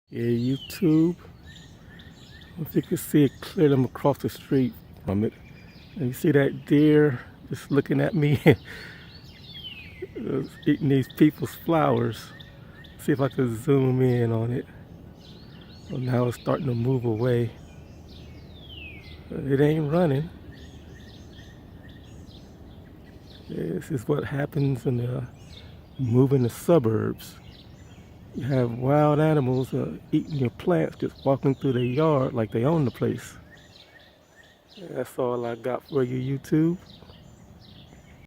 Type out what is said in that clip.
Yeah, YouTube. If you can see it clearly, I'm across the street from it. And you see that deer just looking at me, eating these people's flowers. See if I can zoom in on it. Well, now it's starting to move away. It ain't running. This is what happens in moving the suburbs. You have wild animals eating your plants, just walking through their yard like they own the place. That's all I got for you, YouTube.